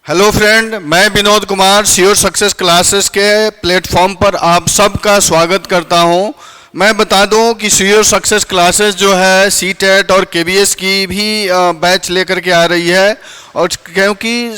Hello friend, मैं Vinod Kumar sure success classes के platform पर आप सबका स्वागत करता हूं। मैं बता दूं कि श्योर सक्सेस क्लासेस जो है सीटेट और केबीएस की भी बैच लेकर के आ रही है। और क्योंकि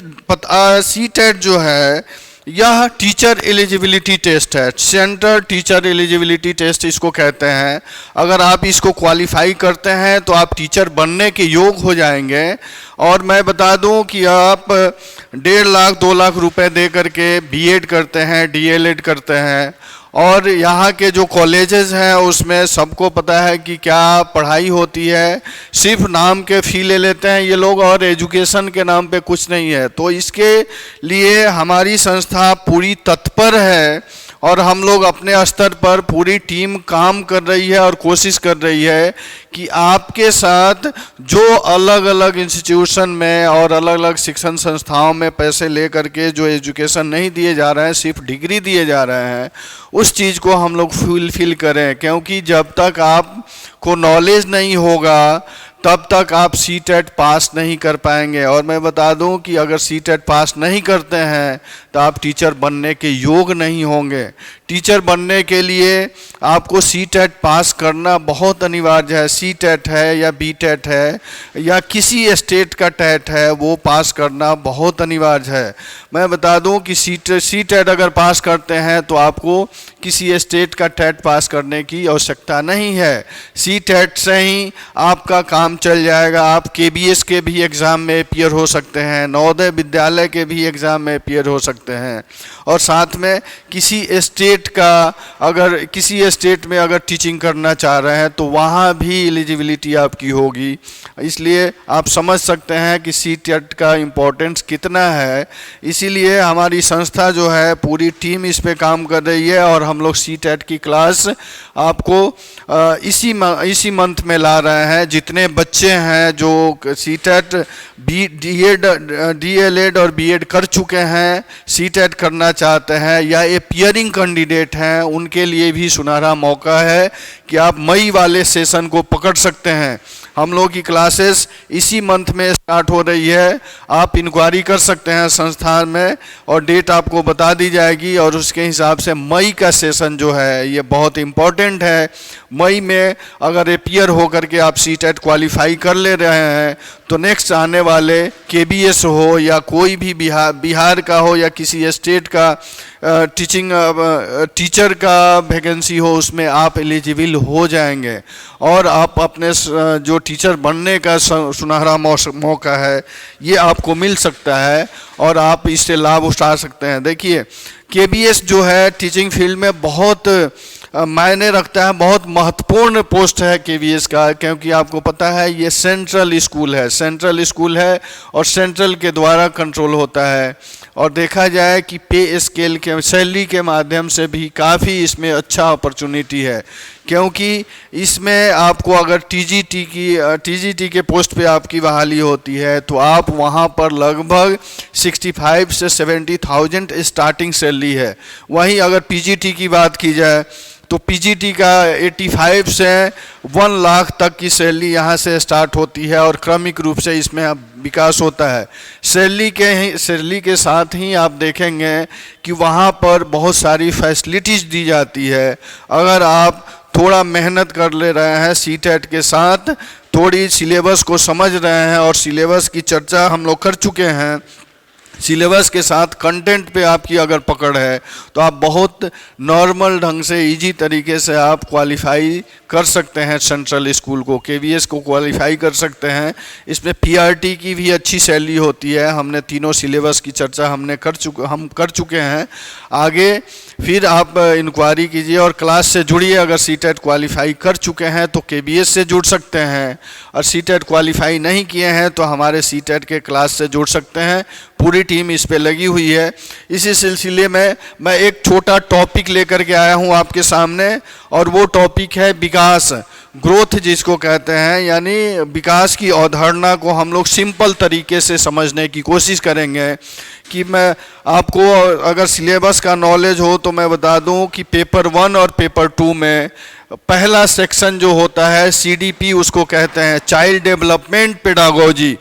सीटेट जो है यह टीचर एलिजिबिलिटी टेस्ट है, सेंट्रल टीचर एलिजिबिलिटी टेस्ट इसको कहते हैं। अगर आप इसको क्वालिफाई करते हैं तो आप टीचर बनने के योग हो जाएंगे। और मैं बता दूं कि आप 1.5 लाख 2 लाख रुपए दे करके बीएड करते हैं, डीएलएड करते हैं। और यहाँ के जो कॉलेजेस हैं उसमें सबको पता है कि क्या पढ़ाई होती है। सिर्फ नाम के फ़ी ले लेते हैं ये लोग और एजुकेशन के नाम पे कुछ नहीं है। तो इसके लिए हमारी संस्था पूरी तत्पर है और हम लोग अपने स्तर पर पूरी टीम काम कर रही है और कोशिश कर रही है कि आपके साथ जो अलग अलग इंस्टीट्यूशन में और अलग अलग शिक्षण संस्थाओं में पैसे ले करके जो एजुकेशन नहीं दिए जा रहे हैं, सिर्फ डिग्री दिए जा रहे हैं, उस चीज़ को हम लोग फुलफिल करें। क्योंकि जब तक आपको नॉलेज नहीं होगा तब तक आप सीटेट पास नहीं कर पाएंगे। और मैं बता दूं कि अगर सीटेट पास नहीं करते हैं तो आप टीचर बनने के योग नहीं होंगे। टीचर बनने के लिए आपको सीटेट पास करना बहुत अनिवार्य है। सीटेट है या बीटेट है या किसी स्टेट का टेट है, वो पास करना बहुत अनिवार्य है। मैं बता दूं कि सीटेट अगर पास करते हैं तो आपको किसी स्टेट का टेट पास करने की आवश्यकता नहीं है। सीटेट से ही आपका काम चल जाएगा। आप केबीएस के भी एग्ज़ाम में अपीयर हो सकते हैं, नवोदय विद्यालय के भी एग्ज़ाम में अपीयर हो सकते हैं। और साथ में किसी स्टेट में अगर टीचिंग करना चाह रहे हैं तो वहाँ भी एलिजिबिलिटी आपकी होगी। इसलिए आप समझ सकते हैं कि सीटेट का इम्पोर्टेंस कितना है। इसीलिए हमारी संस्था जो है पूरी टीम इस पे काम कर रही है और हम लोग सीटेट की क्लास आपको इसी मंथ में ला रहे हैं। जितने बच्चे हैं जो सीटेट डीएलएड और बीएड कर चुके हैं, सीटेट करना चाहते हैं या अपीयरिंग कैंडिडेट हैं, उनके लिए भी सुनहरा मौका है कि आप मई वाले सेशन को पकड़ सकते हैं। हम लोग की क्लासेस इसी मंथ में स्टार्ट हो रही है। आप इंक्वायरी कर सकते हैं संस्थान में और डेट आपको बता दी जाएगी और उसके हिसाब से मई का सेशन जो है ये बहुत इम्पोर्टेंट है। मई में अगर अपीयर हो करके आप सीटेट क्वालिफाई कर ले रहे हैं तो नेक्स्ट आने वाले केबीएस हो या कोई भी बिहार का हो या किसी स्टेट का टीचर का वैकेंसी हो, उसमें आप एलिजिबल हो जाएंगे और आप अपने जो टीचर बनने का सुनहरा मौका है ये आपको मिल सकता है और आप इससे लाभ उठा सकते हैं। देखिए, केबीएस जो है टीचिंग फील्ड में बहुत मायने रखता है, बहुत महत्वपूर्ण पोस्ट है केबीएस का। क्योंकि आपको पता है ये सेंट्रल स्कूल है और सेंट्रल के द्वारा कंट्रोल होता है। और देखा जाए कि पे स्केल के सैलरी के माध्यम से भी काफ़ी इसमें अच्छा अपॉर्चुनिटी है। क्योंकि इसमें आपको अगर टीजीटी के पोस्ट पे आपकी बहाली होती है तो आप वहाँ पर लगभग 65 से 70,000 स्टार्टिंग सैलरी है। वहीं अगर पीजीटी की बात की जाए तो पीजीटी का 85 से 1 लाख तक की सैलरी यहाँ से स्टार्ट होती है और क्रमिक रूप से इसमें अब विकास होता है। सैलरी के साथ ही आप देखेंगे कि वहाँ पर बहुत सारी फैसिलिटीज़ दी जाती है। अगर आप थोड़ा मेहनत कर ले रहे हैं सीटेट के साथ, थोड़ी सिलेबस को समझ रहे हैं और सिलेबस की चर्चा हम लोग कर चुके हैं, सिलेबस के साथ कंटेंट पे आपकी अगर पकड़ है तो आप बहुत नॉर्मल ढंग से इजी तरीके से आप क्वालिफाई कर सकते हैं। सेंट्रल स्कूल को, केबीएस को क्वालिफाई कर सकते हैं। इसमें पीआरटी की भी अच्छी सैलरी होती है। हमने तीनों सिलेबस की चर्चा हम कर चुके हैं। आगे फिर आप इंक्वायरी कीजिए और क्लास से जुड़िए। अगर सीटेट क्वालिफाई कर चुके हैं तो केबीएस से जुड़ सकते हैं और सीटेट क्वालिफाई नहीं किए हैं तो हमारे सीटेट के क्लास से जुड़ सकते हैं। पूरी टीम इस पे लगी हुई है। इसी सिलसिले में मैं एक छोटा टॉपिक लेकर के आया हूँ आपके सामने और वो टॉपिक है विकास, ग्रोथ जिसको कहते हैं। यानी विकास की अवधारणा को हम लोग सिंपल तरीके से समझने की कोशिश करेंगे। कि मैं आपको अगर सिलेबस का नॉलेज हो तो मैं बता दूं कि पेपर 1 और पेपर 2 में पहला सेक्शन जो होता है CDP उसको कहते हैं, child development pedagogy.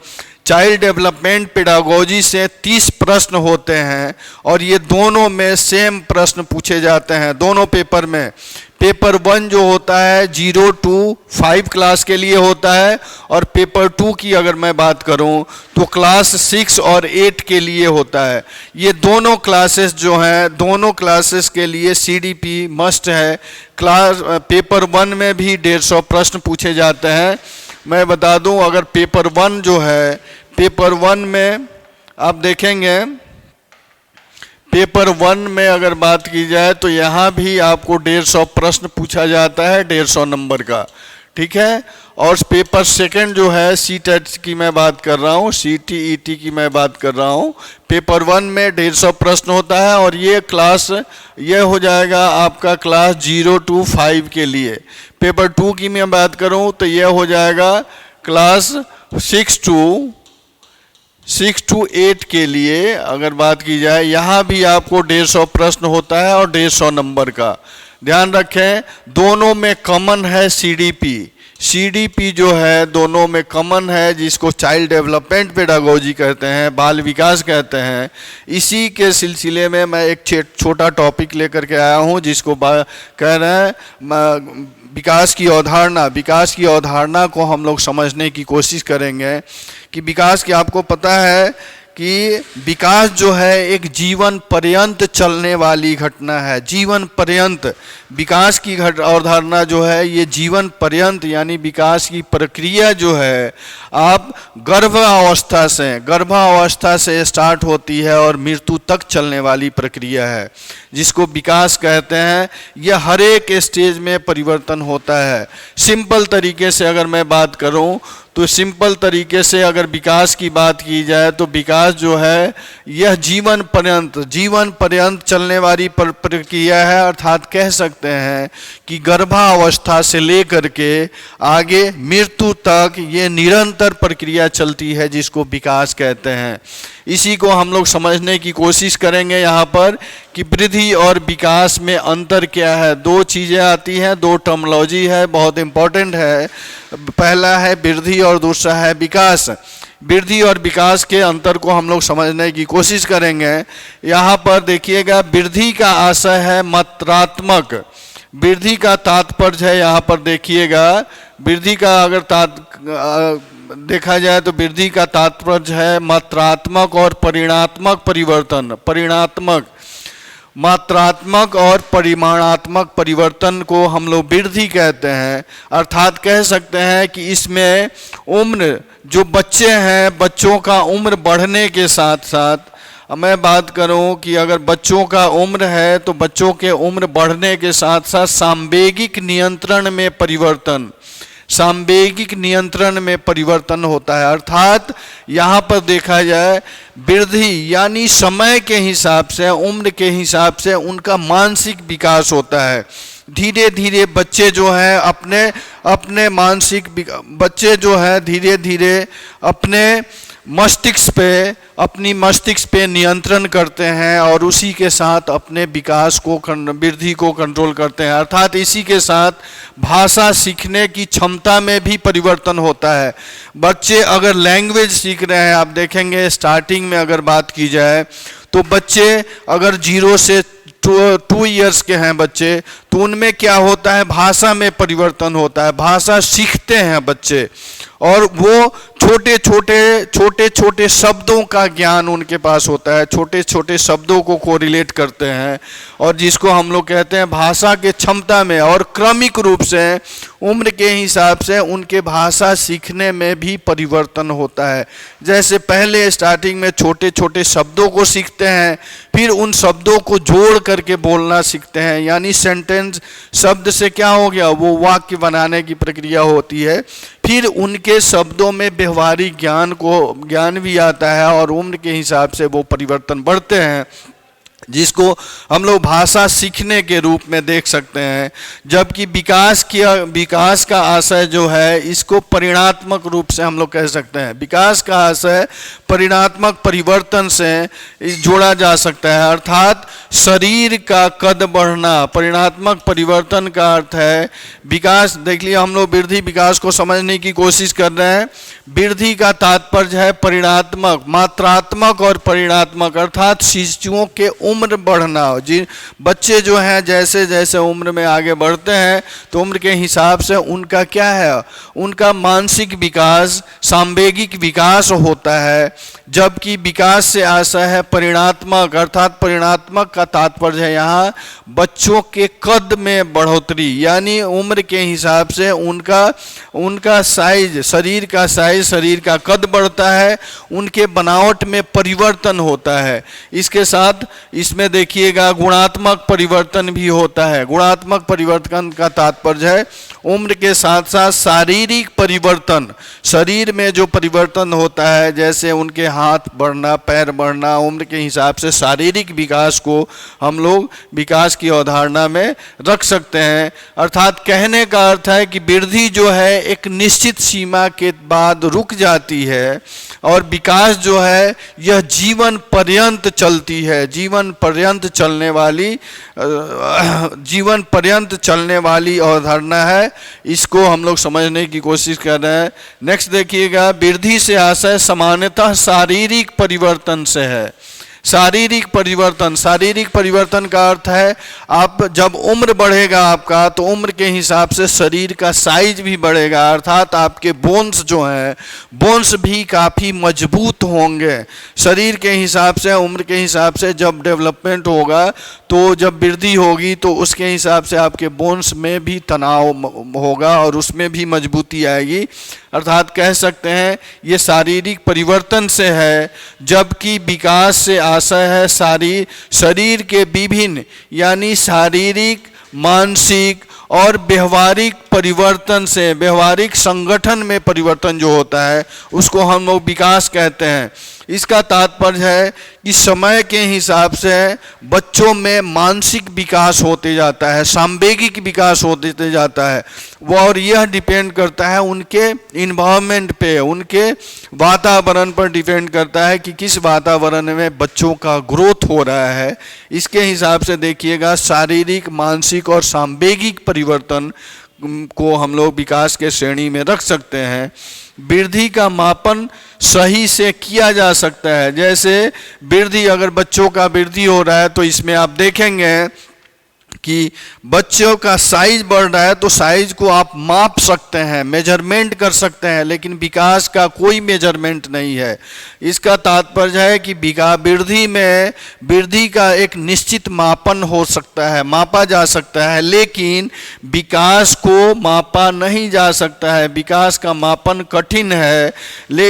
Child development pedagogy से 30 प्रश्न होते हैं और ये दोनों में सेम प्रश्न पूछे जाते हैं दोनों पेपर में। पेपर 1 जो होता है 0 to 5 क्लास के लिए होता है और पेपर 2 की अगर मैं बात करूं तो क्लास 6 और 8 के लिए होता है। ये दोनों क्लासेस जो हैं दोनों क्लासेस के लिए CDP मस्ट है। पेपर 1 में भी 150 प्रश्न पूछे जाते हैं। मैं बता दूं अगर पेपर 1 जो है पेपर 1 में आप देखेंगे पेपर 1 में अगर बात की जाए तो यहाँ भी आपको 150 प्रश्न पूछा जाता है 150 नंबर का, ठीक है। और पेपर 2 जो है CTET की मैं बात कर रहा हूँ, CTET की मैं बात कर रहा हूँ। पेपर 1 में 150 प्रश्न होता है और ये हो जाएगा आपका क्लास 0 to 5 के लिए। पेपर 2 की मैं बात करूँ तो ये हो जाएगा क्लास 6 to 8 के लिए अगर बात की जाए। यहाँ भी आपको 150 प्रश्न होता है और 150 नंबर का। ध्यान रखें दोनों में कॉमन है CDP जो है दोनों में कॉमन है, जिसको चाइल्ड डेवलपमेंट पेडागोजी कहते हैं, बाल विकास कहते हैं। इसी के सिलसिले में मैं एक छोटा टॉपिक लेकर के आया हूँ जिसको कह रहे हैं विकास की अवधारणा। विकास की अवधारणा को हम लोग समझने की कोशिश करेंगे कि विकास की आपको पता है कि विकास जो है एक जीवन पर्यंत चलने वाली घटना है। जीवन पर्यंत विकास की अवधारणा जो है ये जीवन पर्यंत यानी विकास की प्रक्रिया जो है आप गर्भावस्था से स्टार्ट होती है और मृत्यु तक चलने वाली प्रक्रिया है जिसको विकास कहते हैं। यह हर एक स्टेज में परिवर्तन होता है। सिंपल तरीके से अगर मैं बात करूं तो सिंपल तरीके से अगर विकास की बात की जाए तो विकास जो है यह जीवन पर्यंत चलने वाली प्रक्रिया है। अर्थात कह सकते हैं कि गर्भावस्था से लेकर के आगे मृत्यु तक ये निरंतर प्रक्रिया चलती है जिसको विकास कहते हैं। इसी को हम लोग समझने की कोशिश करेंगे यहाँ पर कि वृद्धि और विकास में अंतर क्या है। 2 चीज़ें आती हैं, 2 टर्मिनोलॉजी है, बहुत इम्पोर्टेंट है। पहला है वृद्धि और दूसरा है विकास। वृद्धि और विकास के अंतर को हम लोग समझने की कोशिश करेंगे। यहाँ पर देखिएगा वृद्धि का आशय है मात्रात्मक, वृद्धि का तात्पर्य है यहाँ पर देखिएगा वृद्धि का अगर देखा जाए तो वृद्धि का तात्पर्य है मात्रात्मक और परिमाणात्मक परिवर्तन। मात्रात्मक और परिमाणात्मक परिवर्तन को हम लोग वृद्धि कहते हैं। अर्थात कह सकते हैं कि इसमें उम्र जो बच्चे हैं बच्चों का उम्र बढ़ने के साथ साथ मैं बात करूं कि अगर बच्चों का उम्र है तो बच्चों के उम्र बढ़ने के साथ साथ सांवेगिक नियंत्रण में परिवर्तन होता है। अर्थात यहाँ पर देखा जाए वृद्धि यानी समय के हिसाब से उम्र के हिसाब से उनका मानसिक विकास होता है। धीरे धीरे बच्चे जो हैं अपने बच्चे जो है धीरे धीरे अपनी मस्तिष्क पे नियंत्रण करते हैं और उसी के साथ अपने विकास को वृद्धि को कंट्रोल करते हैं। अर्थात इसी के साथ भाषा सीखने की क्षमता में भी परिवर्तन होता है। बच्चे अगर लैंग्वेज सीख रहे हैं, आप देखेंगे स्टार्टिंग में अगर बात की जाए तो बच्चे अगर 0 से 2 इयर्स के हैं बच्चे तो उनमें क्या होता है भाषा में परिवर्तन होता है। भाषा सीखते हैं बच्चे और वो छोटे छोटे शब्दों का ज्ञान उनके पास होता है, छोटे छोटे शब्दों को कोरिलेट करते हैं और जिसको हम लोग कहते हैं भाषा के क्षमता में। और क्रमिक रूप से उम्र के हिसाब से उनके भाषा सीखने में भी परिवर्तन होता है। जैसे पहले स्टार्टिंग में छोटे छोटे शब्दों को सीखते हैं, फिर उन शब्दों को जोड़ करके बोलना सीखते हैं, यानी सेंटेंस शब्द से क्या हो गया वो वाक्य बनाने की प्रक्रिया होती है। फिर उनके शब्दों में व्यवहारिक ज्ञान भी आता है और उम्र के हिसाब से वो परिवर्तन बढ़ते हैं। जिसको हम लोग भाषा सीखने के रूप में देख सकते हैं। जबकि विकास का आशय जो है इसको परिणात्मक रूप से हम लोग कह सकते हैं। विकास का आशय परिणात्मक परिवर्तन से जोड़ा जा सकता है, अर्थात शरीर का कद बढ़ना। परिणात्मक परिवर्तन का अर्थ है विकास। देख लिया, हम लोग वृद्धि विकास को समझने की कोशिश कर रहे हैं। वृद्धि का तात्पर्य है परिणात्मक, मात्रात्मक और परिणात्मक, अर्थात शिशुओं के उम्र बढ़ना। जी, बच्चे जो हैं जैसे जैसे उम्र में आगे बढ़ते हैं तो उम्र के हिसाब से उनका क्या है, उनका मानसिक विकास, सांवेगिक विकास होता है। जबकि विकास से आशय है परिणात्मक, अर्थात परिणात्मक का तात्पर्य है यहाँ बच्चों के कद में बढ़ोतरी, यानी उम्र के हिसाब से उनका साइज, शरीर का साइज, शरीर का कद बढ़ता है, उनके बनावट में परिवर्तन होता है। इसके साथ इसमें देखिएगा गुणात्मक परिवर्तन भी होता है। गुणात्मक परिवर्तन का तात्पर्य है उम्र के साथ साथ शारीरिक परिवर्तन, शरीर में जो परिवर्तन होता है, जैसे उनके हाथ बढ़ना, पैर बढ़ना, उम्र के हिसाब से शारीरिक विकास को हम लोग विकास की अवधारणा में रख सकते हैं। अर्थात कहने का अर्थ है कि वृद्धि जो है एक निश्चित सीमा के बाद रुक जाती है और विकास जो है यह जीवन पर्यंत चलती है। जीवन पर्यंत चलने वाली अवधारणा है। इसको हम लोग समझने की कोशिश कर रहे हैं। नेक्स्ट देखिएगा, वृद्धि से आशय सामान्यतः शारीरिक परिवर्तन से है। शारीरिक परिवर्तन का अर्थ है आप जब उम्र बढ़ेगा आपका तो उम्र के हिसाब से शरीर का साइज भी बढ़ेगा, अर्थात आपके बोन्स जो हैं, बोन्स भी काफ़ी मजबूत होंगे। शरीर के हिसाब से, उम्र के हिसाब से जब डेवलपमेंट होगा तो जब वृद्धि होगी तो उसके हिसाब से आपके बोन्स में भी तनाव होगा और उसमें भी मजबूती आएगी। अर्थात कह सकते हैं ये शारीरिक परिवर्तन से है। जबकि विकास से आशय है शरीर के विभिन्न, यानी शारीरिक, मानसिक और व्यवहारिक परिवर्तन से, व्यवहारिक संगठन में परिवर्तन जो होता है उसको हम लोग विकास कहते हैं। इसका तात्पर्य है कि समय के हिसाब से बच्चों में मानसिक विकास होते जाता है, सांवेगिक विकास होते जाता है वो, और यह डिपेंड करता है उनके इन्वायरमेंट पे, उनके वातावरण पर डिपेंड करता है कि किस वातावरण में बच्चों का ग्रोथ हो रहा है। इसके हिसाब से देखिएगा शारीरिक, मानसिक और सांवेगिक परिवर्तन को हम लोग विकास के श्रेणी में रख सकते हैं। वृद्धि का मापन सही से किया जा सकता है। जैसे वृद्धि, अगर बच्चों का वृद्धि हो रहा है तो इसमें आप देखेंगे कि बच्चों का साइज बढ़ रहा है तो साइज को आप माप सकते हैं, मेजरमेंट कर सकते हैं, लेकिन विकास का कोई मेजरमेंट नहीं है। इसका तात्पर्य है कि वृद्धि में वृद्धि का एक निश्चित मापन हो सकता है, मापा जा सकता है, लेकिन विकास को मापा नहीं जा सकता है। विकास का मापन कठिन है,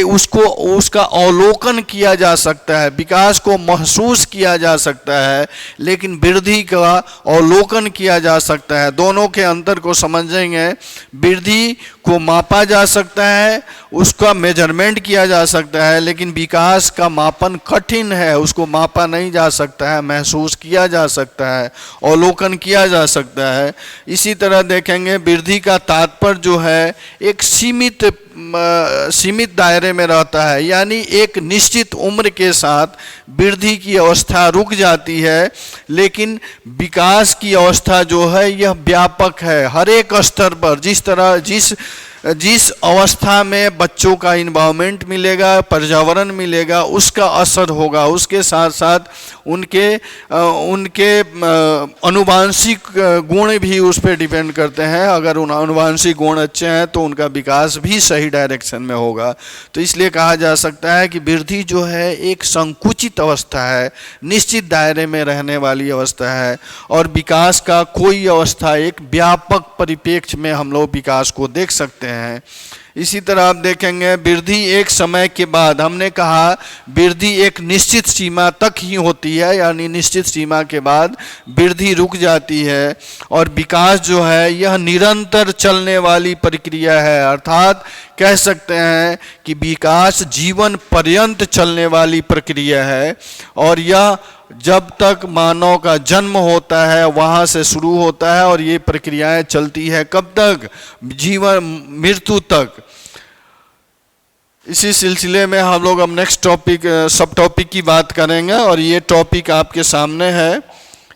उसका अवलोकन किया जा सकता है, विकास को महसूस किया जा सकता है, लेकिन वृद्धि का अवलोकन किया जा सकता है। दोनों के अंतर को समझेंगे। वृद्धि को मापा जा सकता है, उसका मेजरमेंट किया जा सकता है, लेकिन विकास का मापन कठिन है, उसको मापा नहीं जा सकता है, महसूस किया जा सकता है, अवलोकन किया जा सकता है। इसी तरह देखेंगे वृद्धि का तात्पर्य जो है एक सीमित दायरे में रहता है, यानी एक निश्चित उम्र के साथ वृद्धि की अवस्था रुक जाती है, लेकिन विकास की अवस्था जो है यह व्यापक है। हर एक स्तर पर जिस अवस्था में बच्चों का इन्वायरमेंट मिलेगा, पर्यावरण मिलेगा, उसका असर होगा। उसके साथ साथ उनके अनुवांशिक गुण भी उस पर डिपेंड करते हैं। अगर उन अनुवांशिक गुण अच्छे हैं तो उनका विकास भी सही डायरेक्शन में होगा। तो इसलिए कहा जा सकता है कि वृद्धि जो है एक संकुचित अवस्था है, निश्चित दायरे में रहने वाली अवस्था है, और विकास का कोई अवस्था एक व्यापक परिप्रेक्ष्य में हम लोग विकास को देख सकते हैं। इसी तरह आप देखेंगे वृद्धि एक समय के बाद, हमने कहा वृद्धि एक निश्चित सीमा तक ही होती है, यानी निश्चित सीमा के बाद वृद्धि रुक जाती है, और विकास जो है यह निरंतर चलने वाली प्रक्रिया है। अर्थात कह सकते हैं कि विकास जीवन पर्यंत चलने वाली प्रक्रिया है, और यह जब तक मानव का जन्म होता है वहाँ से शुरू होता है और ये प्रक्रियाएं चलती है कब तक, जीवन मृत्यु तक। इसी सिलसिले में हम लोग अब नेक्स्ट टॉपिक सब टॉपिक की बात करेंगे और ये टॉपिक आपके सामने है।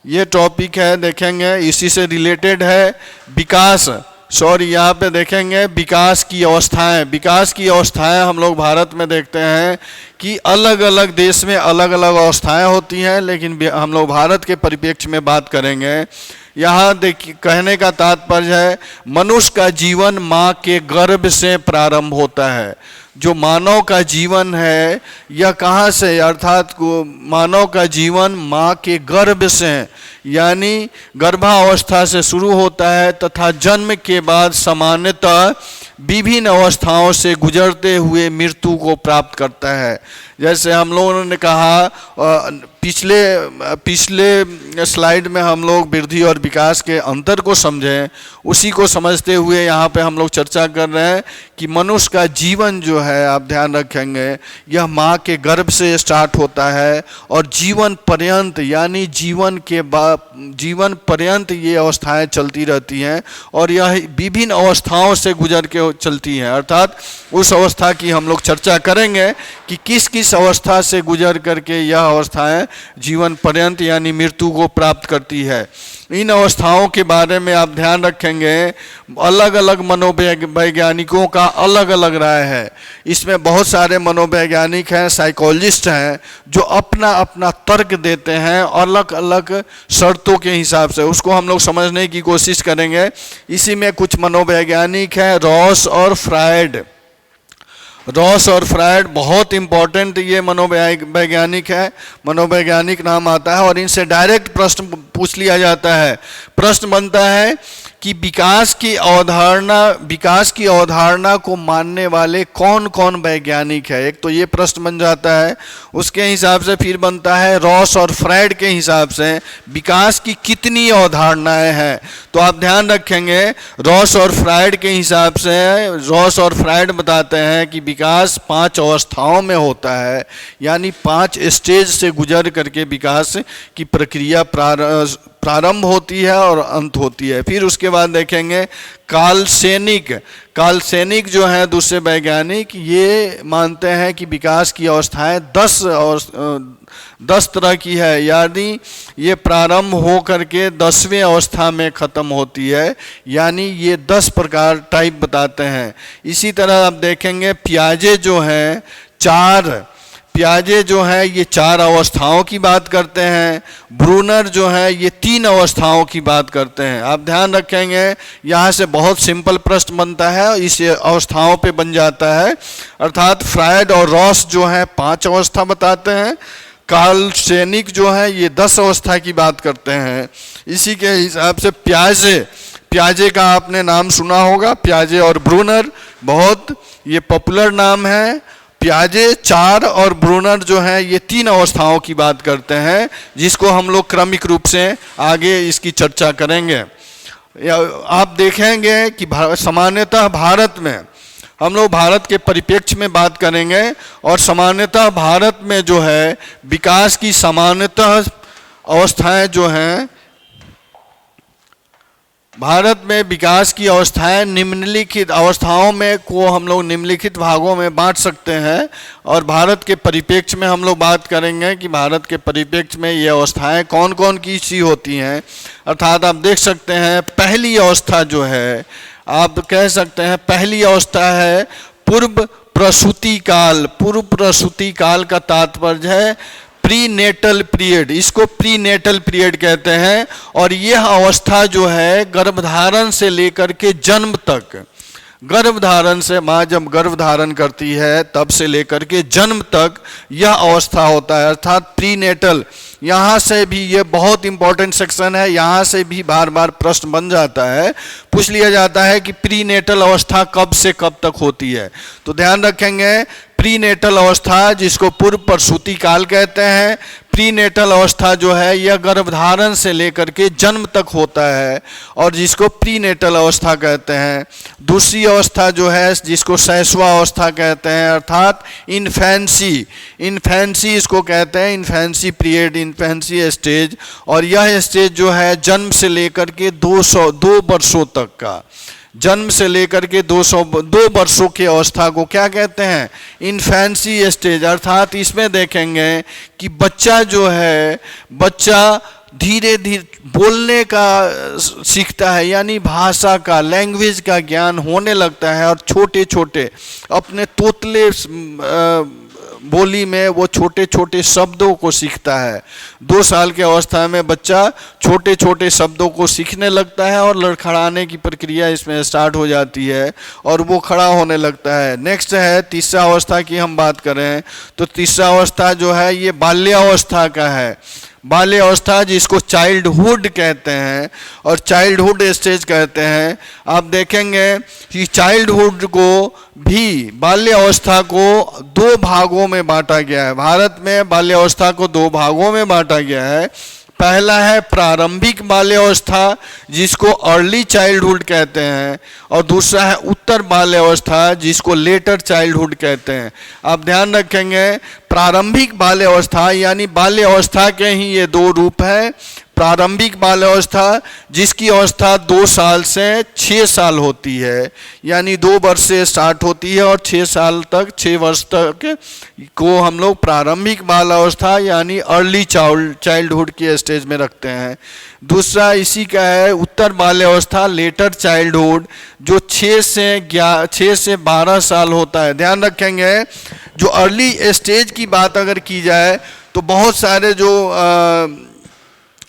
ये टॉपिक है, देखेंगे इसी से रिलेटेड है विकास, सॉरी यहाँ पे देखेंगे विकास की अवस्थाएं। विकास की अवस्थाएं हम लोग भारत में देखते हैं कि अलग अलग देश में अलग अलग अवस्थाएं होती हैं, लेकिन हम लोग भारत के परिप्रेक्ष्य में बात करेंगे। यहाँ देखिए, कहने का तात्पर्य है मनुष्य का जीवन माँ के गर्भ से प्रारंभ होता है। जो मानव का जीवन है यह कहाँ से, अर्थात मानव का जीवन माँ के गर्भ से यानी गर्भावस्था से शुरू होता है तथा जन्म के बाद सामान्यतः विभिन्न अवस्थाओं से गुजरते हुए मृत्यु को प्राप्त करता है। जैसे हम लोगों ने कहा पिछले स्लाइड में हम लोग वृद्धि और विकास के अंतर को समझें, उसी को समझते हुए यहाँ पे हम लोग चर्चा कर रहे हैं कि मनुष्य का जीवन जो है, आप ध्यान रखेंगे, यह माँ के गर्भ से स्टार्ट होता है और जीवन पर्यंत यानी जीवन पर्यंत ये अवस्थाएं चलती रहती हैं और यह विभिन्न अवस्थाओं से गुजर के चलती हैं। अर्थात उस अवस्था की हम लोग चर्चा करेंगे कि किस किस अवस्था से गुजर करके यह अवस्थाएं जीवन पर्यंत यानी मृत्यु को प्राप्त करती है। इन अवस्थाओं के बारे में आप ध्यान रखेंगे, अलग अलग मनोवैज्ञानिकों का अलग अलग राय है। इसमें बहुत सारे मनोवैज्ञानिक हैं, साइकोलॉजिस्ट हैं, जो अपना अपना तर्क देते हैं अलग अलग शर्तों के हिसाब से। उसको हम लोग समझने की कोशिश करेंगे। इसी में कुछ मनोवैज्ञानिक हैं, रॉस और फ्रायड। रॉस और फ्रायड बहुत इम्पोर्टेंट ये मनोवैज्ञानिक है, मनोवैज्ञानिक नाम आता है और इनसे डायरेक्ट प्रश्न पूछ लिया जाता है। प्रश्न बनता है कि विकास की अवधारणा को मानने वाले कौन कौन वैज्ञानिक है। एक तो ये प्रश्न बन जाता है, उसके हिसाब से फिर बनता है रॉस और फ्रायड के हिसाब से विकास की कितनी अवधारणाएं हैं। तो आप ध्यान रखेंगे, रॉस और फ्रायड के हिसाब से रॉस और फ्रायड बताते हैं कि विकास 5 अवस्थाओं में होता है, यानी 5 स्टेज से गुजर करके विकास की प्रक्रिया प्रारंभ होती है और अंत होती है। फिर उसके बाद देखेंगे कार्ल सैनिक जो हैं दूसरे वैज्ञानिक, ये मानते हैं कि विकास की अवस्थाएं 10 तरह की है, यानी ये प्रारंभ हो करके 10वें अवस्था में ख़त्म होती है, यानी ये 10 प्रकार टाइप बताते हैं। इसी तरह आप देखेंगे पियाजे जो है ये 4 अवस्थाओं की बात करते हैं। ब्रूनर जो है ये 3 अवस्थाओं की बात करते हैं। आप ध्यान रखेंगे, यहाँ से बहुत सिंपल प्रश्न बनता है, इस अवस्थाओं पे बन जाता है। अर्थात फ्रायड और रॉस जो है 5 अवस्था बताते हैं, कार्ल सैनिक जो है ये 10 अवस्था की बात करते हैं। इसी के हिसाब से पियाजे का आपने नाम सुना होगा, पियाजे और ब्रूनर बहुत ये पॉपुलर नाम है। पियाजे 4 और ब्रूनर जो है ये 3 अवस्थाओं की बात करते हैं, जिसको हम लोग क्रमिक रूप से आगे इसकी चर्चा करेंगे। आप देखेंगे कि सामान्यतः भारत में हम लोग भारत के परिप्रेक्ष्य में बात करेंगे और सामान्यतः भारत में जो है विकास की सामान्यतः अवस्थाएं जो हैं, भारत में विकास की अवस्थाएं निम्नलिखित अवस्थाओं में को हम लोग निम्नलिखित भागों में बांट सकते हैं। और भारत के परिप्रेक्ष्य में हम लोग बात करेंगे कि भारत के परिप्रेक्ष्य में ये अवस्थाएं कौन कौन की सी होती हैं। अर्थात आप देख सकते हैं, पहली अवस्था जो है, आप कह सकते हैं पहली अवस्था है पूर्व प्रसूति काल का तात्पर्य है प्री नेटल पीरियड, इसको प्री नेटल पीरियड कहते हैं। और यह अवस्था जो है गर्भधारण से लेकर के जन्म तक, गर्भधारण से माँ जब गर्भधारण करती है तब से लेकर के जन्म तक यह अवस्था होता है, अर्थात प्री नेटल। यहाँ से भी ये बहुत इंपॉर्टेंट सेक्शन है, यहाँ से भी बार बार प्रश्न बन जाता है, पूछ लिया जाता है कि प्री नेटल अवस्था कब से कब तक होती है। तो ध्यान रखेंगे प्रीनेटल अवस्था जिसको पूर्व प्रसूति काल कहते हैं। प्रीनेटल अवस्था जो है यह गर्भधारण से लेकर के जन्म तक होता है और जिसको प्रीनेटल अवस्था कहते हैं। दूसरी अवस्था जो है जिसको शैशवा अवस्था कहते हैं, अर्थात इन्फेंसी, इन्फेंसी इसको कहते हैं, इन्फेंसी पीरियड, इन्फेंसी स्टेज। और यह स्टेज जो है जन्म से लेकर के 2 वर्षों तक का, जन्म से लेकर के 2 वर्षों की अवस्था को क्या कहते हैं, इन्फेंसी स्टेज। अर्थात इसमें देखेंगे कि बच्चा जो है, बच्चा धीरे धीरे बोलने का सीखता है, यानी भाषा का, लैंग्वेज का ज्ञान होने लगता है और छोटे छोटे अपने तोतले बोली में वो छोटे छोटे शब्दों को सीखता है। 2 साल की अवस्था में बच्चा छोटे छोटे शब्दों को सीखने लगता है और लड़खड़ाने की प्रक्रिया इसमें स्टार्ट हो जाती है और वो खड़ा होने लगता है। नेक्स्ट है तीसरा अवस्था की हम बात करें तो तीसरा अवस्था जो है ये बाल्यावस्था का है। बाल्य अवस्था जिसको चाइल्डहुड कहते हैं और चाइल्डहुड स्टेज कहते हैं। आप देखेंगे कि चाइल्डहुड को भी, बाल्य अवस्था को 2 भागों में बांटा गया है। भारत में बाल्य अवस्था को 2 भागों में बांटा गया है। पहला है प्रारंभिक बाल्यावस्था जिसको अर्ली चाइल्डहुड कहते हैं और दूसरा है उत्तर बाल्यावस्था जिसको लेटर चाइल्डहुड कहते हैं। आप ध्यान रखेंगे प्रारंभिक बाल्यावस्था यानी बाल्यावस्था के ही ये 2 रूप है। प्रारंभिक बाल्यावस्था जिसकी अवस्था 2 साल से 6 साल होती है, यानी 2 वर्ष से स्टार्ट होती है और 6 साल तक, 6 वर्ष तक को हम लोग प्रारंभिक बाल्यावस्था यानी अर्ली चाइल्डहुड के स्टेज में रखते हैं। दूसरा इसी का है उत्तर बाल्यावस्था, लेटर चाइल्डहुड, जो 6 से 12 साल होता है। ध्यान रखेंगे जो अर्ली स्टेज की बात अगर की जाए तो बहुत सारे जो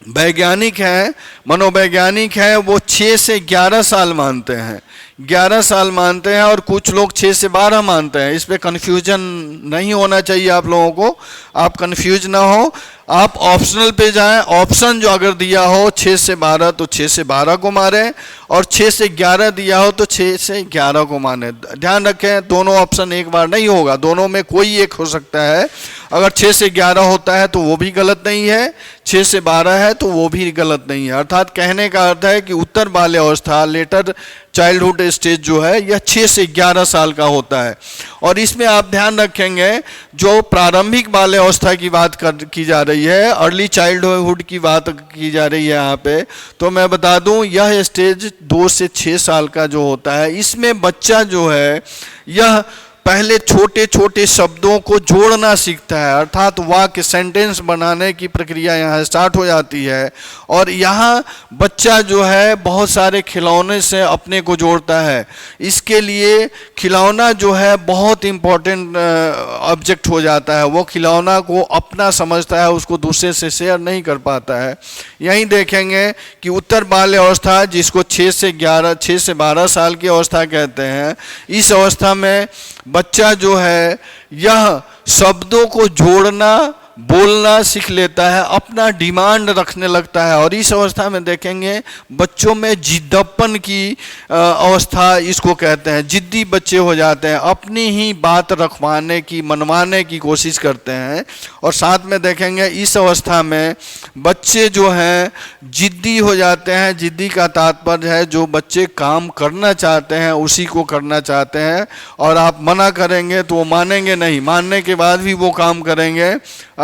वैज्ञानिक हैं, मनोवैज्ञानिक हैं, वो 6 से 11 साल मानते हैं, 11 साल मानते हैं और कुछ लोग 6 से 12 मानते हैं। इस पे कन्फ्यूजन नहीं होना चाहिए आप लोगों को, आप कन्फ्यूज ना हो। आप ऑप्शनल पे जाएं, ऑप्शन जो अगर दिया हो 6 से 12 तो 6 से 12 को मारें और 6 से 11 दिया हो तो 6 से 11 को माने। ध्यान रखें दोनों ऑप्शन एक बार नहीं होगा, दोनों में कोई एक हो सकता है। अगर 6 से 11 होता है तो वो भी गलत नहीं है, 6 से 12 है तो वो भी गलत नहीं है। अर्थात कहने का अर्थ है कि उत्तर बाल्यावस्था, लेटर चाइल्डहुड स्टेज जो है यह 6 से 11 साल का होता है। और इसमें आप ध्यान रखेंगे जो प्रारंभिक बाल्यावस्था की बात की जा रही है, अर्ली चाइल्डहुड की बात की जा रही है यहाँ पे, तो मैं बता दूं यह स्टेज 2 से 6 साल का जो होता है, इसमें बच्चा जो है यह पहले छोटे छोटे शब्दों को जोड़ना सीखता है, अर्थात वाक्य, सेंटेंस बनाने की प्रक्रिया यहाँ स्टार्ट हो जाती है। और यहाँ बच्चा जो है बहुत सारे खिलौने से अपने को जोड़ता है। इसके लिए खिलौना जो है बहुत इम्पोर्टेंट ऑब्जेक्ट हो जाता है। वो खिलौना को अपना समझता है, उसको दूसरे से शेयर नहीं कर पाता है। यहीं देखेंगे कि उत्तर बाल्य अवस्था जिसको 6 से 12 साल की अवस्था कहते हैं, इस अवस्था में बच्चा जो है यह शब्दों को जोड़ना, बोलना सीख लेता है, अपना डिमांड रखने लगता है। और इस अवस्था में देखेंगे बच्चों में जिद्दपन की अवस्था इसको कहते हैं। जिद्दी बच्चे हो जाते हैं, अपनी ही बात रखवाने की, मनवाने की कोशिश करते हैं। और साथ में देखेंगे इस अवस्था में बच्चे जो हैं जिद्दी हो जाते हैं। जिद्दी का तात्पर्य है जो बच्चे काम करना चाहते हैं उसी को करना चाहते हैं, और आप मना करेंगे तो वो मानेंगे नहीं, मानने के बाद भी वो काम करेंगे।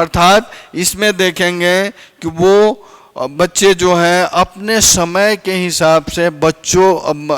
अर्थात इसमें देखेंगे कि वो बच्चे जो हैं अपने समय के हिसाब से बच्चों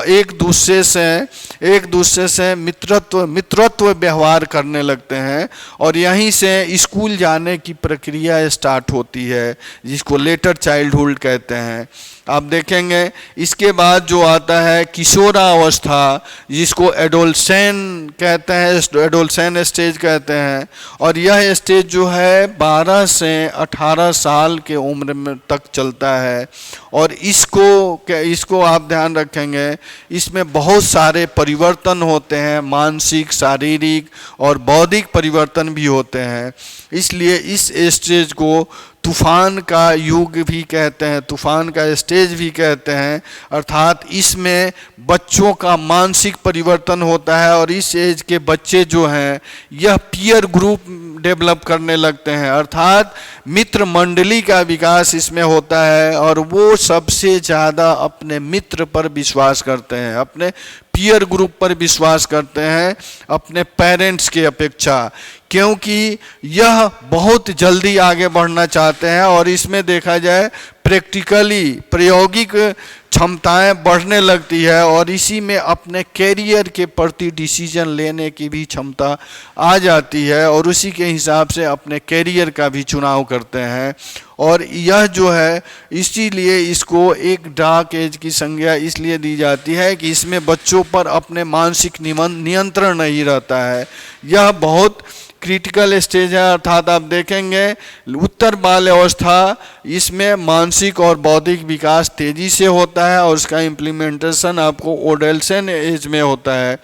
एक दूसरे से मित्रत्व व्यवहार करने लगते हैं और यहीं से स्कूल जाने की प्रक्रिया स्टार्ट होती है जिसको लेटर चाइल्डहुड कहते हैं। आप देखेंगे इसके बाद जो आता है किशोरावस्था जिसको एडोलसेन कहते हैं, एडोलसेन स्टेज कहते हैं। और यह स्टेज जो है 12 से 18 साल के उम्र में तक चलता है। और इसको आप ध्यान रखेंगे इसमें बहुत सारे परिवर्तन होते हैं, मानसिक, शारीरिक और बौद्धिक परिवर्तन भी होते हैं। इसलिए इस स्टेज को तूफान का युग भी कहते हैं, तूफान का स्टेज भी कहते हैं। अर्थात इसमें बच्चों का मानसिक परिवर्तन होता है और इस एज के बच्चे जो हैं यह पीयर ग्रुप डेवलप करने लगते हैं, अर्थात मित्र मंडली का विकास इसमें होता है और वो सबसे ज़्यादा अपने मित्र पर विश्वास करते हैं, अपने पीयर ग्रुप पर विश्वास करते हैं अपने पेरेंट्स के अपेक्षा, क्योंकि यह बहुत जल्दी आगे बढ़ना चाहते हैं और इसमें देखा जाए प्रैक्टिकली प्रायोगिक क्षमताएं बढ़ने लगती है और इसी में अपने कैरियर के प्रति डिसीजन लेने की भी क्षमता आ जाती है और उसी के हिसाब से अपने कैरियर का भी चुनाव करते हैं। और यह जो है इसीलिए इसको एक डार्क एज की संज्ञा इसलिए दी जाती है कि इसमें बच्चों पर अपने मानसिक नियंत्रण नहीं रहता है। यह बहुत क्रिटिकल स्टेज है, अर्थात आप देखेंगे उत्तर बाल अवस्था इसमें मानसिक और बौद्धिक विकास तेजी से होता है और उसका इम्प्लीमेंटेशन आपको एडोलसेंट एज में होता है।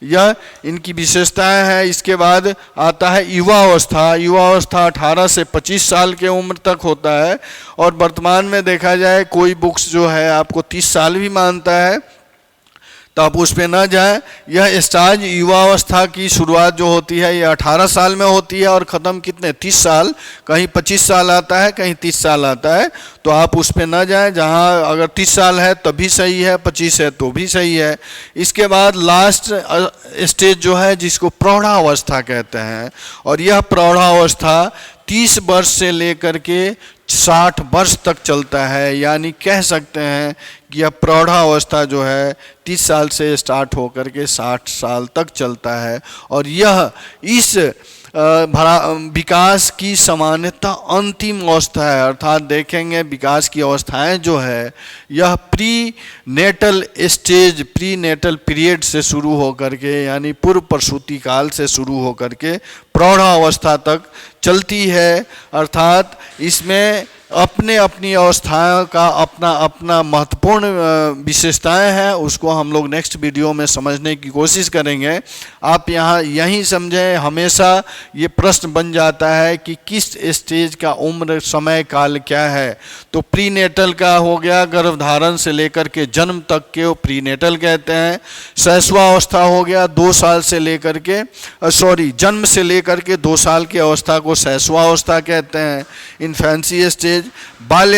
यह इनकी विशेषताएं हैं। इसके बाद आता है युवा अवस्था। युवा अवस्था 18 से 25 साल के उम्र तक होता है और वर्तमान में देखा जाए कोई बुक्स जो है आपको 30 साल भी मानता है, तो आप उस पर ना जाएं। यह स्टेज युवावस्था की शुरुआत जो होती है ये 18 साल में होती है और ख़त्म कितने 30 साल, कहीं 25 साल आता है, कहीं 30 साल आता है, तो आप उस पर ना जाएं। जहां अगर 30 साल है तब भी सही है, 25 है तो भी सही है। इसके बाद लास्ट स्टेज जो है जिसको प्रौढ़ावस्था कहते हैं और यह प्रौढ़ावस्था 30 वर्ष से लेकर के 60 वर्ष तक चलता है, यानी कह सकते हैं कि यह प्रौढ़ावस्था जो है 30 साल से स्टार्ट होकर के 60 साल तक चलता है और यह इस विकास की सामान्यतः अंतिम अवस्था है। अर्थात देखेंगे विकास की अवस्थाएं जो है यह prenatal stage, prenatal period से शुरू होकर के यानी पूर्व प्रसूति काल से शुरू होकर के प्रौढ़ावस्था तक चलती है। अर्थात इसमें अपने अपनी अवस्थाओं का अपना अपना महत्वपूर्ण विशेषताएं हैं, उसको हम लोग नेक्स्ट वीडियो में समझने की कोशिश करेंगे। आप यहाँ यही समझें, हमेशा ये प्रश्न बन जाता है कि किस स्टेज का उम्र समय काल क्या है। तो प्रीनेटल का हो गया, गर्भधारण से लेकर के जन्म तक के वो प्रीनेटल कहते हैं। शैशवावस्था हो गया 2 साल से लेकर के जन्म से लेकर के 2 साल की अवस्था को शैशवावस्था कहते हैं, इन्फेंसी स्टेज। बाल्य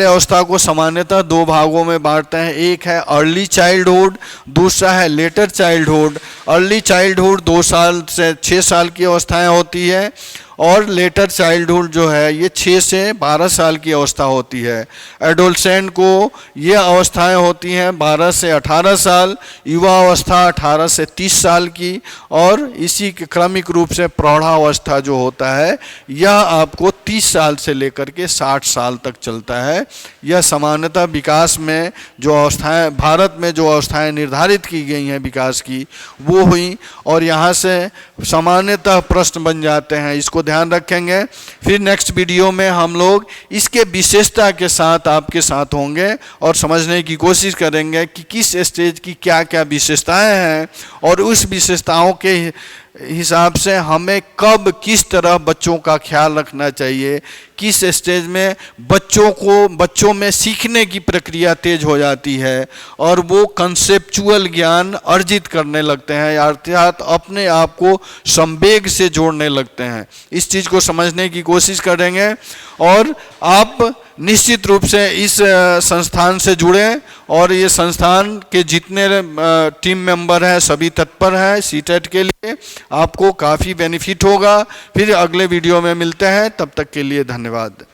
अवस्था को सामान्यतः 2 भागों में बांटते हैं। एक है अर्ली चाइल्डहुड, दूसरा है लेटर चाइल्डहुड। अर्ली चाइल्डहुड 2 साल से 6 साल की अवस्थाएं होती है और लेटर चाइल्डहुड जो है ये 6 से 12 साल की अवस्था होती है। एडोलसेंट को ये अवस्थाएं होती हैं 12 से 18 साल, युवा अवस्था 18 से 30 साल की और इसी के क्रमिक रूप से प्रौढ़ावस्था जो होता है यह आपको 30 साल से लेकर के 60 साल तक चलता है। यह सामान्यतः विकास में जो अवस्थाएं, भारत में जो अवस्थाएं निर्धारित की गई हैं विकास की वो हुई और यहाँ से सामान्यतः प्रश्न बन जाते हैं, इसको ध्यान रखेंगे। फिर नेक्स्ट वीडियो में हम लोग इसके विशेषता के साथ आपके साथ होंगे और समझने की कोशिश करेंगे कि किस स्टेज की क्या क्या विशेषताएं हैं और उस विशेषताओं के हिसाब से हमें कब किस तरह बच्चों का ख्याल रखना चाहिए, किस स्टेज में बच्चों में सीखने की प्रक्रिया तेज हो जाती है और वो कंसेप्चुअल ज्ञान अर्जित करने लगते हैं, अर्थात अपने आप को संवेग से जोड़ने लगते हैं। इस चीज़ को समझने की कोशिश करेंगे और आप निश्चित रूप से इस संस्थान से जुड़ें और ये संस्थान के जितने टीम मेंबर हैं सभी तत्पर हैं सीटेट के लिए, आपको काफ़ी बेनिफिट होगा। फिर अगले वीडियो में मिलते हैं, तब तक के लिए धन्यवाद।